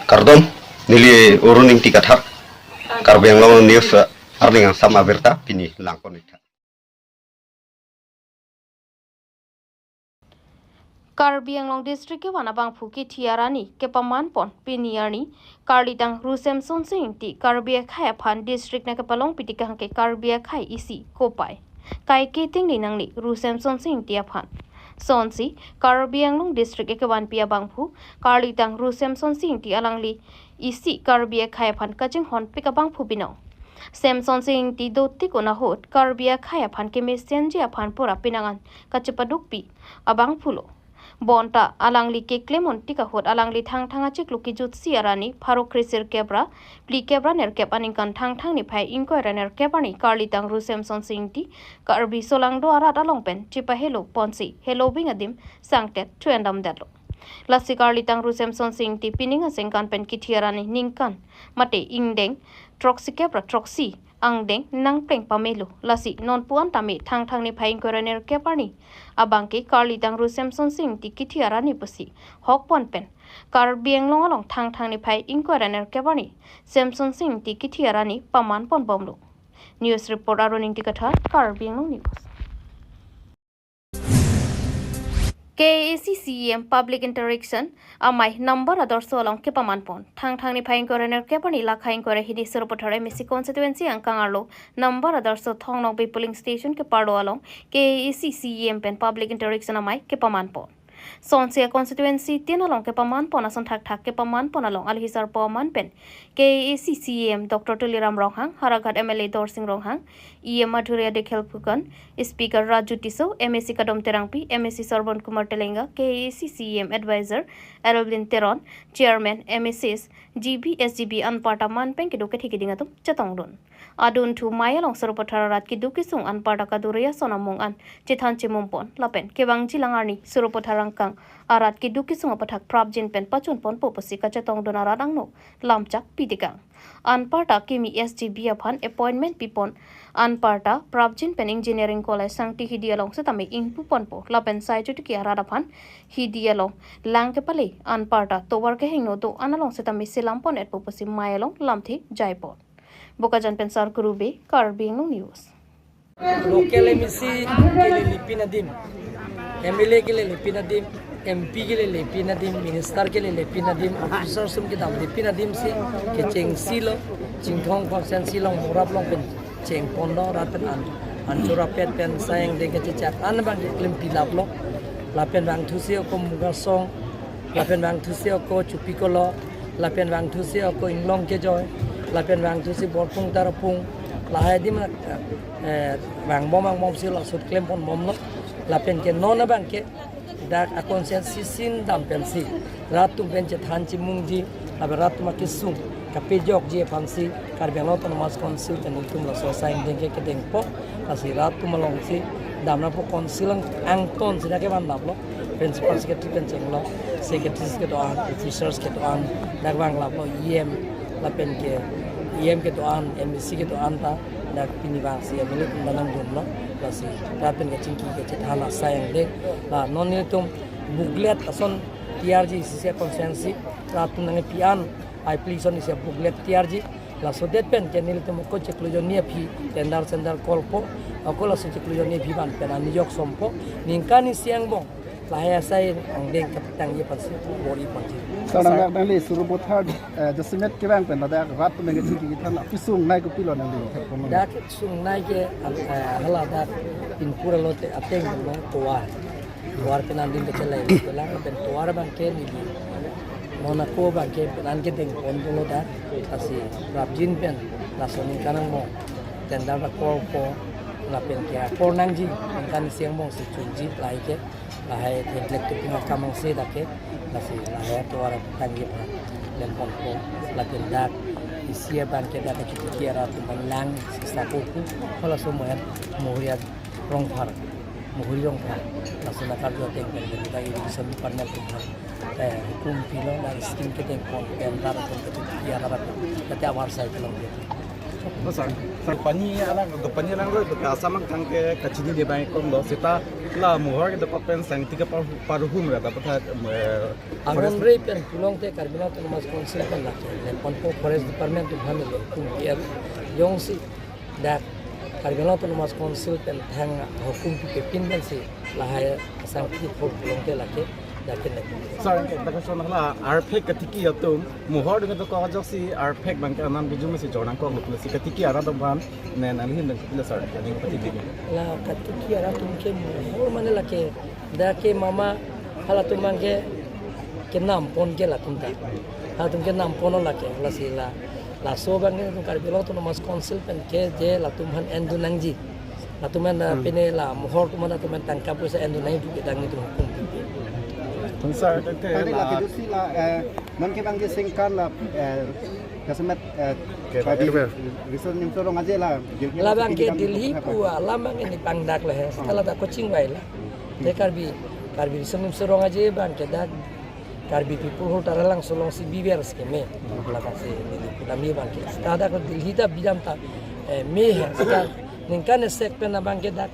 Kardom nili uruning tikathar Karbi Anglong news arning sama berta pini langkonita. Karbi Anglong district ke wanabang phuki thiarani ke paman pon piniarni karlitang rusem sonsing ti Karbi khai phan district na ke palong pitika ke Karbi khai isi kopai kai ke ting ni nangni rusem sonsing ti phan sonsi Karbi Anglong district ke wan pia bangphu karlitang rusem sonsing ti alangli isi Karbi khai phan kaching hon pika bangphu bino Samson sing ti dotti ko na hot Karbi khai phan ke messenger phan pora pinangan kachepaduk pi abang phulo Bonta alangli ke klemon tika hot alangli thang thanga chik luki jut siarani pharo krisir kebra pli kebra ner kep aningkan thang thang ni phai inko raner kepani karli tang rusem son singti karbi solang do ara dalong pen chipa hello ponsi hello bing adim sangtet tuendam datlo lasi karli tang rusem son singti pininga sengkan pen kithiarani ningkan mate ingdeng troxy kebra troxy angdeng nang pleng pamelu lasi non puan tami thang thang ni phaing koraner kepani abangke karli tang rusem son sing ti kithiarani pasi hok pon pen Karbi Anglong along thang thang ni phai inkoraner kepani samson sing ti kithiarani paman pon bomlo news report aroning tikatha Karbi Anglong news KACCM public interaction amai number ador solong ke paman pon thang thang ni phaing korener ke pani la khaing kore hidi suropothare misi constituency angkang arlo number ador so thong nok be polling station ke parlo along KACCM pen public interaction amai ke paman pon Sonsia constituency tin along ke paman pon ason thak thak ke paman pon along alhisar paman pen KACCM Dr. Tuliram Ronghang Haragat MLA Dor Singh Ronghang Madhuria Dekhel Phukan Speaker Raju Tiso MSC Kadom Terangpi MSC Sarban Kumar Telenga KACCM Advisor Arolin Teron Chairman MSS GB SGB Anparta Manpeng ke doke thiki dingatum chatongdon adun thu mayalong suropothara ki duki sung Anparta kaduria sonamong an chithan chimumpon lapen kebang jilangarni suropothara kang arat ki duki sung apathak prabjin pen pachun pon poposi ka chatongdon aradang no lamchak pidikang Anparta kimi SGB aphan appointment pipon Anparta prabjin pen engineering college sangti hidialong setame ingpu ponpo lapen sai chuti ki arada phan hidialong langke pale Anparta towar ke hingno do analong setame silampon et poposi mayalong lamthi jaipon Bokajan pensar kurube Karbi Anglong news Local MC ke लिए लिपिन अदीम MLA के लिए लिपिन अदीम MP के लिए लिपिन अदीम मिनिस्टर के लिए लिपिन अदीम ऑफिसर सुम के दाम लिपिन अदीम से के चेंग सीलो चिंगथोंग फंक्शन सीलो मोराब लोंग पेन चेंग पोंडो रातन अंचुरा पेन पेन sayang dengan cecak an bang klim pilap lo lapen bang thusio ko mugasong lapen bang thusio ko chupikolo lapen bang thusio ko inglong ke joy lapen bang thusi borpung tarapung lahai dim bang bom silo sut klem pon bom lo lapen ke nona bang ke dak akonsen sisin dam pensi ratum penche thanchi mungji ab ratum kisung kapejok je pansi Karbi Anglong Autonomous Council dan itu lo saing dengke ke dengpo kasi ratum malong si damna po council angton sida ke ban lo principal secretary penceng lo secretary ke doan officers ke doan dak bang lo EM lapen ke EM ke doan MSC ke doan ta dak pinibang si milik dalam jumlah kasi rapen ke cingki ke cethana sayang de la non nitum buglet ason TRG sisia konsensi ratum nang pian ai plison isia buglet TRG la sodet pen ke nitum ko ceklujon nie phi tendar sendar kolpo akola se ceklujon nie phi ban pen ani jok sompo ningkani siang bong lahaya sai ang deng kapitang ye pasi bori pasi Sarang nang le surubothar jasimet kebang pen da rat menge chiki thana pisung nai ko pilon nang le thek da sung nai ke hala da in pura lote ateng no toar penan din ke chelai ko lang pen toar bang ke ni Monaco bang ke penan ke deng pon lo da kasi prabjin pen la soni kanang mo dan da ko la pen ke por nang ji kan siang mo si chunji lai ke lahai teknik tu kamang se da ke kasi lahai toar tangi pa dan pon ko la pen da isia ban ke da ke kiara tu lang sa ko ku kala so mo moria rong phar mohuri rong phar lasuna kar jo teng pen da i sami panel tu kum pilo dan skin ke teng pon pen da ko kiara ba ta awar sai ko Besar. Pani anak lo sama kang ke kecil di bank kom do sita la muhar ke dapat pen sang tiga paruhum ya dapat Angon rei pen pulong te Karbi Anglong mas konsil pen la ke ponpo forest department tu hamil kum kier yong si dak Karbi Anglong mas konsil pen thang hukum ke pin ben si la hai sang ti pulong te la ke dakin Sorry, dapat soal lah arpek ketiki itu muhar dengan tu kau ajak si arpek bangke anam biju mesti jorang kau lupa si ketiki arah tu ban nen alihin dan kita sorry jadi kita tiga. La katiki ara tumke mohor mane la ke dake mama hala tumange ke nam pon ke la tumta hala tumke nam pon la ke la si la so bange tu Karbi Anglong mas konsil pen ke je la tumhan endu nangji la tuman pene la mohor tuman tuman tangkap pusa endu nang tu kita ngitu hukum Besar itu Tadi lagi tu sih lah, mungkin bang dia singkan lah, kesemet tadi risau nim sorong aja lah. la bang ke dilhi pu la bang ni pangdak le setelah tak coaching bai la te Karbi semum serong aja bang ke dak Karbi people ho taralang solong si biber ske me la ka se ni kami bang ke setelah dak dilhi ta bidam ta me ha setelah ningkan sek pen bang ke dak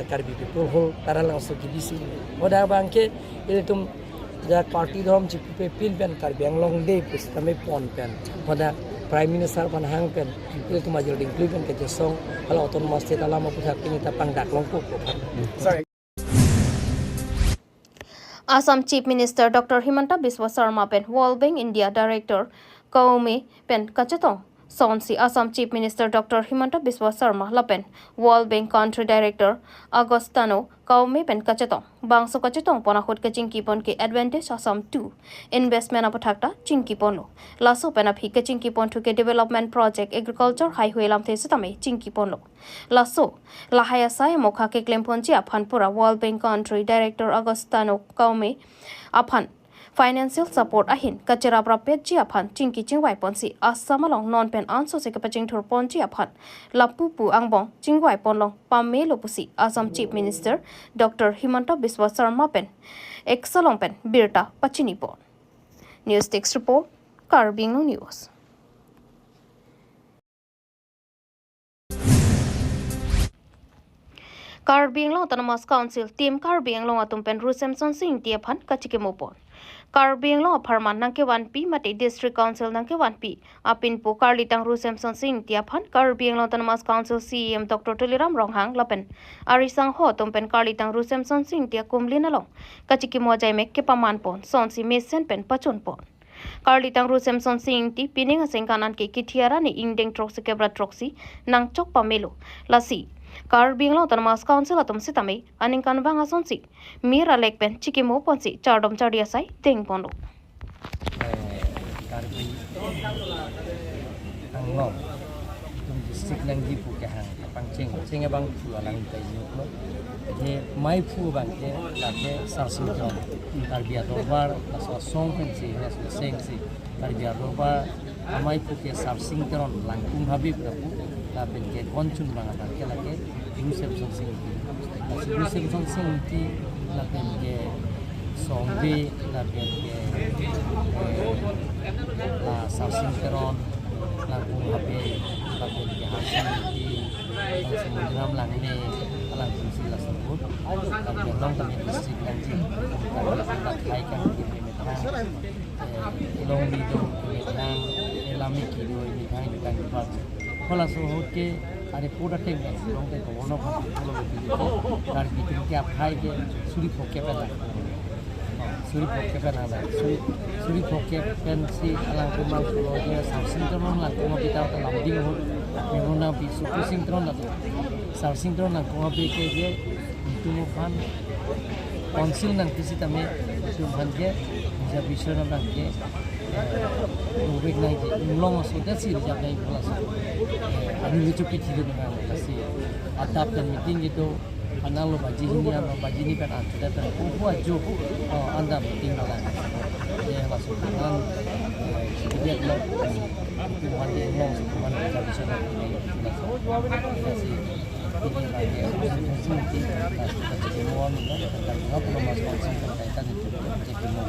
Karbi people ho taralang so kibisi oda bang ke itu tum jak party dom chipe pin pen Karbi Anglong de pus kami pon pen oda Prime Minister pan hang pen itu tum ajal ding pen ke jesong kalau otonomas te lama pusak pin ta pangdak longkok sorry. Assam Chief Minister Dr. Himanta Biswa Sarma pen World Bank India Director Kaume pen Kachatong Sonsi Assam Chief Minister Dr. Himanta Biswa Sarma lapen World Bank Country Director Agostano Kaume pen Kachatong Bangso Kachatong ponakut ke Chinki pon ke Advantage Assam 2 Investment apathakta Chinki pon lo laso pen aphi ke Chinki pon to ke Development Project Agriculture Highway lam the satame Chinki pon lo laso lahaya sai mokha ke claim pon chi aphanpura World Bank Country Director Agostano Kaume aphan Financial support ahin kachera prapet ji aphan chingki chingwai ponsi asamalong non pen anso se kapaching thur pon ji aphan lapu pu angbong chingwai ponlong pamme lopusi Assam Chief Minister Dr. Himanta Biswa Sarma pen exalong pen birta pachini pon News Text Report Karbi Anglong News Karbi Anglong Autonomous Council Team Karbi Anglong atumpen Rusemson Singh tiaphan kachike mopon Karbi Anglong Pharman nangke 1P mate District Council nangke 1P apin po Karlitang Rusemson Singh tiaphan Karbi Anglong Autonomous Council CEM Dr. Tuliram Ronghang lapen arisang ho tumpen Karlitang Rusemson Singh tia kumlin along kachike mojai mek ke paman pon sonsi mesen pen pachon pon Karlitang Rusemson Singh ti pining aseng kanan ke kithiara ni ingdeng troksi kebra troksi nang chok pamelo lasi Karbi Anglong Autonomous Council atum sitame aning kan bang asonsi mira lekpen chikimo ponsi chardom chardia sai teng pondo Karbi Anglong tum district nang di pu ke hang pangceng bang pu alang tai no je mai pu bang ke la ke sarsing jom Karbi adobar la song pen si na seng si Karbi adobar mai pu ke sarsing teron langkung habib la pu la ben ke konchun bang bang ke la ke Rusemson Singh ti la ben ke songbe la ben ke la sarsing teron langkung habib la ben ke hasil ti semudiram langne alang fungsi la sebut Karbi Anglong kami district nanti kami kai kan di metang long di dong metang elami kido ini kan di kan di Kalau sohut ke ada pura tengah, orang tu kono pun kalau begitu, Karbi tu ke apa ke suri poke pada, suri poke pada ada, suri poke pensi alang rumah kalau dia sarsing teron lah, kalau kita tu lambing hut, menguna bisu pusing teron lah tu, sarsing teron lah, kalau beke je itu mukan konsil nang kisi tame itu mukan je, bisa bisu nang je. Ubek naik long sudah sih dijawab naik kelas. Ini lucu piti itu dengan kasih atap dan meeting itu analo baji ini kan ada dan buat job anda meeting dengan dia masuk dengan dia bilang tuan dia long tuan bisa bisa kasih ini lagi kita cekimon dan apa nama sponsor berkaitan itu cekimon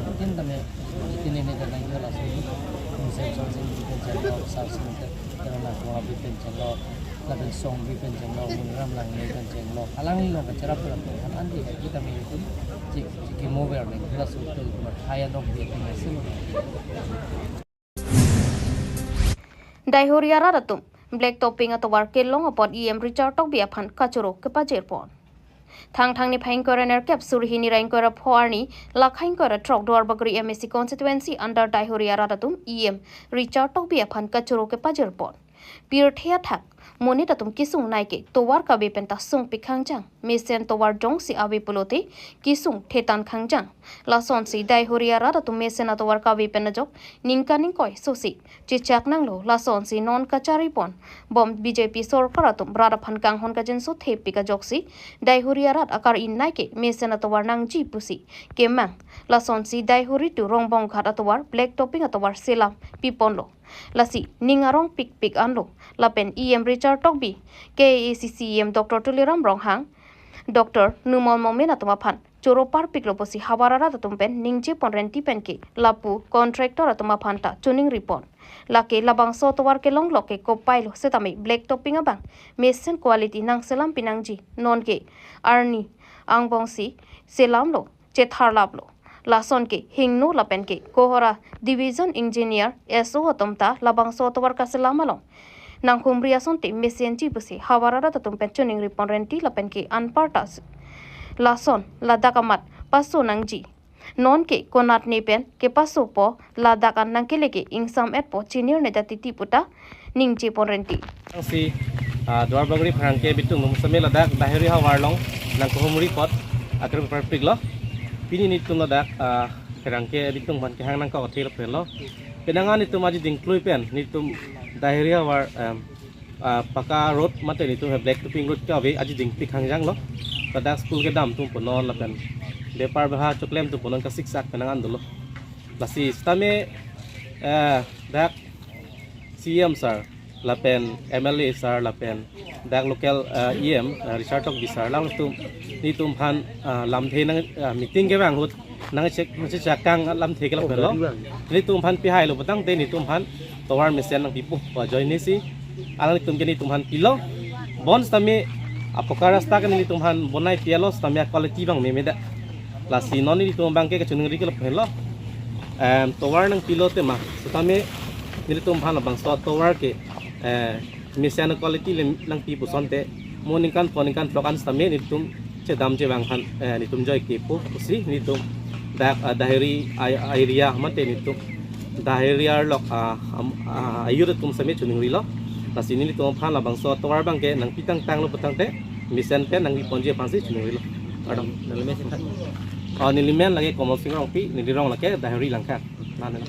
mungkin kami ini dengan kelas ini Rusemson Singh kita jadi sarsing karena kalau bikin channel laban song bikin channel mengram lang bikin channel alang ni lo cara berapa kan anti kita itu jika mobile ni kita sudah kaya dok dia tinggal sini Daihoria radatum black topping atau warkel long apot Richard tok biapan kacuro kepajerpon. Thang ni phaing kora ner cap surhini rain kora phoarni lakhain kora trok dor bagri MSC constituency under Daihoria radatum Richard tok biapan kacuro kepajerpon. Bir thea thak moni tatum kisung naike towar ka bepen ta sung pikhangjang mesen towar jong si abe pulote kisung thetan khangjang la son si Daihoria radatum mesen towar ka bepen na jok ningkaning koi sosi chichak nanglo la son si non kachari pon bom BJP sorkar atum brada phankang hon ka jinso thepi ka joksi Daihoria rat akar in naike mesen towar nang ji pusi kemang la son si Daihori tu rongbong khat atowar black topping atowar selam piponlo lasi ningarong pik anlo lapen Richard Tokbi KACCM Dr. Tuliram Ronghang Dr. Numol Momen atoma phan choropar piklo posi hawarara tatumpen ningje ponrenti penke lapu contractor atoma phanta tuning report lake labang so towar ke long loke ko pailo setami black topping abang mesen quality nang selam pinangji non ke arni angbongsi selam lo chethar lablo lason ke hingnu lapen ke kohora division engineer SO atomta labang so towar ka selamalong nang humria sonte mesianji busi hawarara tatum pensioning riponrenti lapen ke anpartas lason ladakamat paso nangji non ke konat nepen ke paso po ladakan nang keleke ingsam et po chinir ne datiti puta ningje ponrenti si dwar bagri phrangke bitung musame ladak dahiri hawarlong nang kohumri pot akar perfect lo pini nitum ladak phrangke bitung ban ke hang nang ka othil pelo penangan itu maji dingklui pen nitum dahiri hawar paka road mate nitum black topping road ka ve aji ding pik hangjang lo pada school ke dam tum ponon lapen depar baha choklem tum ponon ka siksak penangan dulu lasi stame dak CM sir lapen MLA sir lapen dak local Richard Tok bisar lang tum ni tum phan lam the nang meeting ke bang hut nang check kang lam the ke la lo ni tum phan pi hai lo batang te ni tum phan towar mesen nang pipu pa join ni si alang tum ke ni tum phan pilo bon stame apokar rasta kan ni tum phan bonai pialo stame quality bang me meda la si non ni tum bang ke chuning ri ke lo towar nang pilo te ma stame ni tum phan bang so towar ke mesen quality lang pipu sonte moninkan poninkan flokan stame ni tum dam je bang han ni tum joy ke po si ni tum dahiri area mate ni tum dahiri ar lok ayur tum same chuning ri lo ta sini ni tum phan la bang so towar bang ke nang pitang tang lo patang te misen pe nang ni ponje pansi chuning ri lo adam nalme ni limen lage komol singrong pi ni rong lake dahiri langka nanan